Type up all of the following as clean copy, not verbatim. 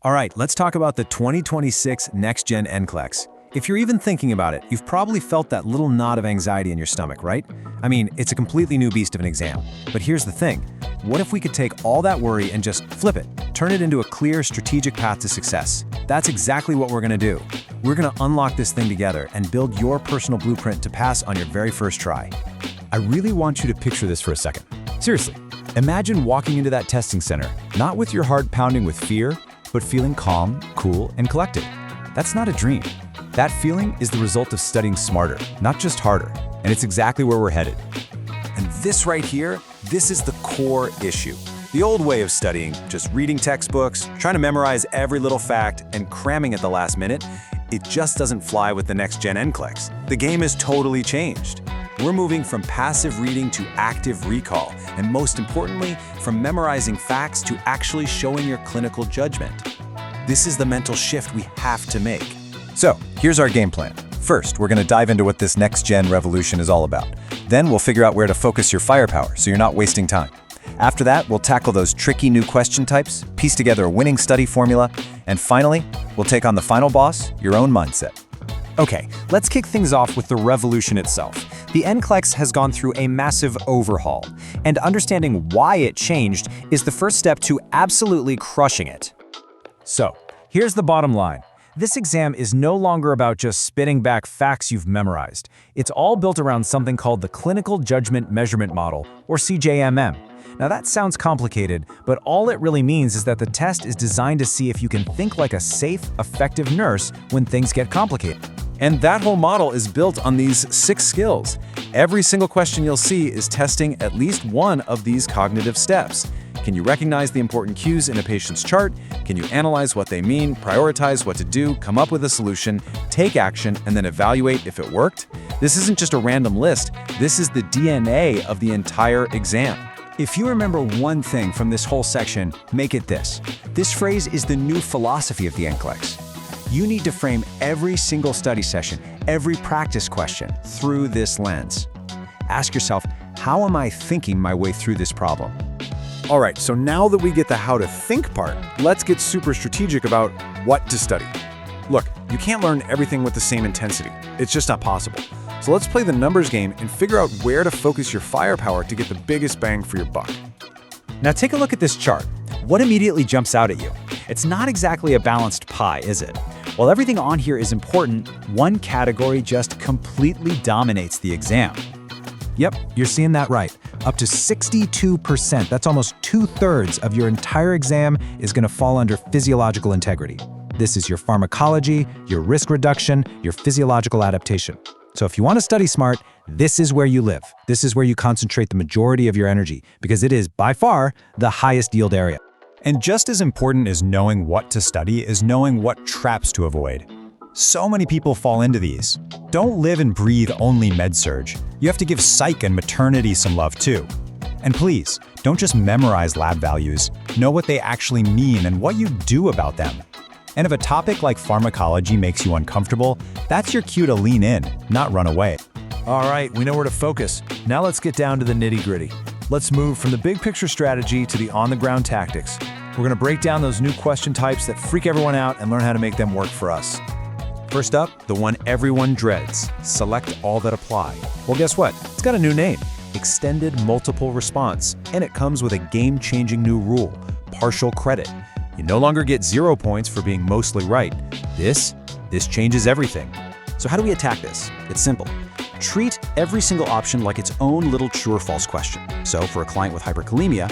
All right, let's talk about the 2026 Next Gen NCLEX. If you're even thinking about it, you've probably felt that little knot of anxiety in your stomach, right? I mean, it's a completely new beast of an exam. But here's the thing. What if we could take all that worry and just flip it, turn it into a clear, strategic path to success? That's exactly what we're gonna do. We're gonna unlock this thing together and build your personal blueprint to pass on your very first try. I really want you to picture this for a second. Seriously, imagine walking into that testing center, not with your heart pounding with fear, but feeling calm, cool, and collected. That's not a dream. That feeling is the result of studying smarter, not just harder, and it's exactly where we're headed. And this right here, this is the core issue. The old way of studying, just reading textbooks, trying to memorize every little fact, and cramming at the last minute, it just doesn't fly with the Next Gen NCLEX. The game is totally changed. We're moving from passive reading to active recall, and most importantly, from memorizing facts to actually showing your clinical judgment. This is the mental shift we have to make. So, here's our game plan. First, we're going to dive into what this next-gen revolution is all about. Then we'll figure out where to focus your firepower so you're not wasting time. After that, we'll tackle those tricky new question types, piece together a winning study formula, and finally, we'll take on the final boss, your own mindset. Okay, let's kick things off with the revolution itself. The NCLEX has gone through a massive overhaul, and understanding why it changed is the first step to absolutely crushing it. So, here's the bottom line. This exam is no longer about just spitting back facts you've memorized. It's all built around something called the Clinical Judgment Measurement Model, or CJMM. Now that sounds complicated, but all it really means is that the test is designed to see if you can think like a safe, effective nurse when things get complicated. And that whole model is built on these 6 skills. Every single question you'll see is testing at least one of these cognitive steps. Can you recognize the important cues in a patient's chart? Can you analyze what they mean, prioritize what to do, come up with a solution, take action, and then evaluate if it worked? This isn't just a random list. This is the DNA of the entire exam. If you remember one thing from this whole section, make it this. This phrase is the new philosophy of the NCLEX. You need to frame every single study session, every practice question through this lens. Ask yourself, how am I thinking my way through this problem? All right, so now that we get the how to think part, let's get super strategic about what to study. Look, you can't learn everything with the same intensity. It's just not possible. So let's play the numbers game and figure out where to focus your firepower to get the biggest bang for your buck. Now take a look at this chart. What immediately jumps out at you? It's not exactly a balanced pie, is it? While everything on here is important, one category just completely dominates the exam. Yep, you're seeing that right. Up to 62%, that's almost 2/3 of your entire exam is going to fall under physiological integrity. This is your pharmacology, your risk reduction, your physiological adaptation. So if you want to study smart, this is where you live. This is where you concentrate the majority of your energy, because it is, by far, the highest yield area. And just as important as knowing what to study is knowing what traps to avoid. So many people fall into these. Don't live and breathe only med-surg. You have to give psych and maternity some love too. And please, don't just memorize lab values. Know what they actually mean and what you do about them. And if a topic like pharmacology makes you uncomfortable, that's your cue to lean in, not run away. All right, we know where to focus. Now let's get down to the nitty-gritty. Let's move from the big picture strategy to the on-the-ground tactics. We're going to break down those new question types that freak everyone out and learn how to make them work for us. First up, the one everyone dreads, select all that apply. Well, guess what? It's got a new name, Extended Multiple Response, and it comes with a game-changing new rule, partial credit. You no longer get 0 points for being mostly right. This changes everything. So how do we attack this? It's simple. Treat every single option like its own little true or false question. So for a client with hyperkalemia,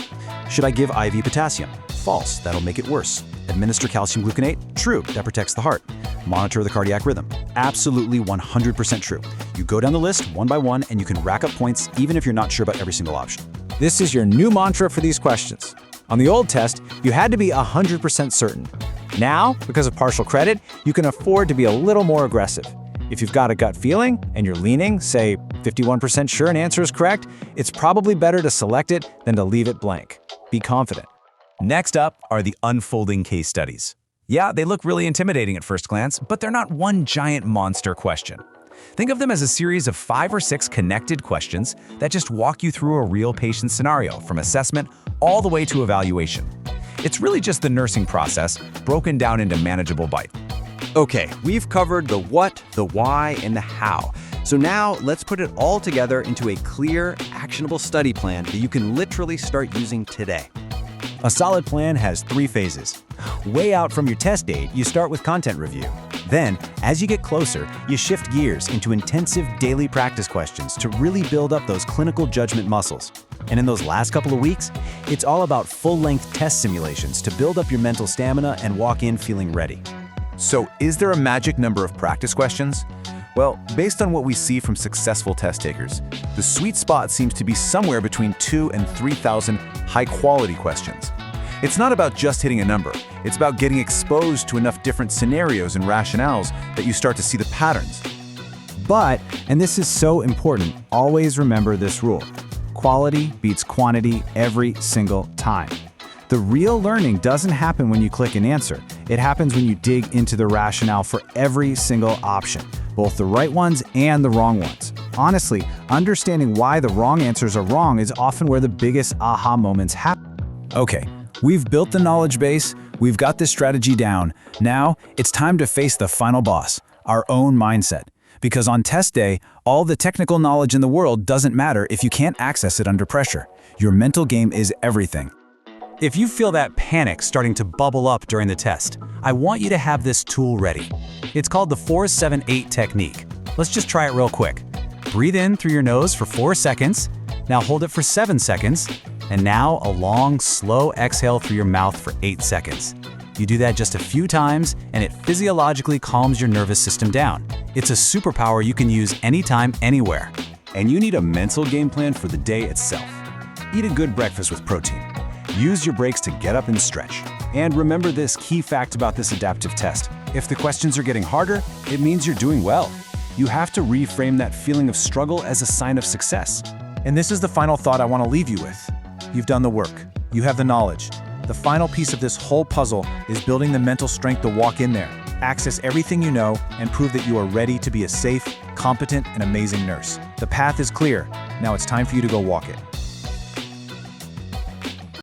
should I give IV potassium? False, that'll make it worse. Administer calcium gluconate? True, that protects the heart. Monitor the cardiac rhythm? Absolutely 100% true. You go down the list one by one and you can rack up points even if you're not sure about every single option. This is your new mantra for these questions. On the old test, you had to be 100% certain. Now, because of partial credit, you can afford to be a little more aggressive. If you've got a gut feeling and you're leaning, say 51% sure an answer is correct, it's probably better to select it than to leave it blank. Be confident. Next up are the unfolding case studies. Yeah, they look really intimidating at first glance, but they're not one giant monster question. Think of them as a series of 5 or 6 connected questions that just walk you through a real patient scenario, from assessment all the way to evaluation. It's really just the nursing process, broken down into manageable bites. Okay, we've covered the what, the why, and the how. So now let's put it all together into a clear, actionable study plan that you can literally start using today. A solid plan has 3 phases. Way out from your test date, you start with content review. Then, as you get closer, you shift gears into intensive daily practice questions to really build up those clinical judgment muscles. And in those last couple of weeks, it's all about full-length test simulations to build up your mental stamina and walk in feeling ready. So, is there a magic number of practice questions? Well, based on what we see from successful test takers, the sweet spot seems to be somewhere between 2,000 and 3,000 high-quality questions. It's not about just hitting a number. It's about getting exposed to enough different scenarios and rationales that you start to see the patterns. But, and this is so important, always remember this rule. Quality beats quantity every single time. The real learning doesn't happen when you click an answer. It happens when you dig into the rationale for every single option, both the right ones and the wrong ones. Honestly, understanding why the wrong answers are wrong is often where the biggest aha moments happen. Okay, we've built the knowledge base, we've got this strategy down. Now, it's time to face the final boss, our own mindset. Because on test day, all the technical knowledge in the world doesn't matter if you can't access it under pressure. Your mental game is everything. If you feel that panic starting to bubble up during the test, I want you to have this tool ready. It's called the 4-7-8 technique. Let's just try it real quick. Breathe in through your nose for 4 seconds, now hold it for 7 seconds, and now a long, slow exhale through your mouth for 8 seconds. You do that just a few times, and it physiologically calms your nervous system down. It's a superpower you can use anytime, anywhere. And you need a mental game plan for the day itself. Eat a good breakfast with protein. Use your breaks to get up and stretch. And remember this key fact about this adaptive test. If the questions are getting harder, it means you're doing well. You have to reframe that feeling of struggle as a sign of success. And this is the final thought I want to leave you with. You've done the work. You have the knowledge. The final piece of this whole puzzle is building the mental strength to walk in there, access everything you know, and prove that you are ready to be a safe, competent, and amazing nurse. The path is clear. Now it's time for you to go walk it.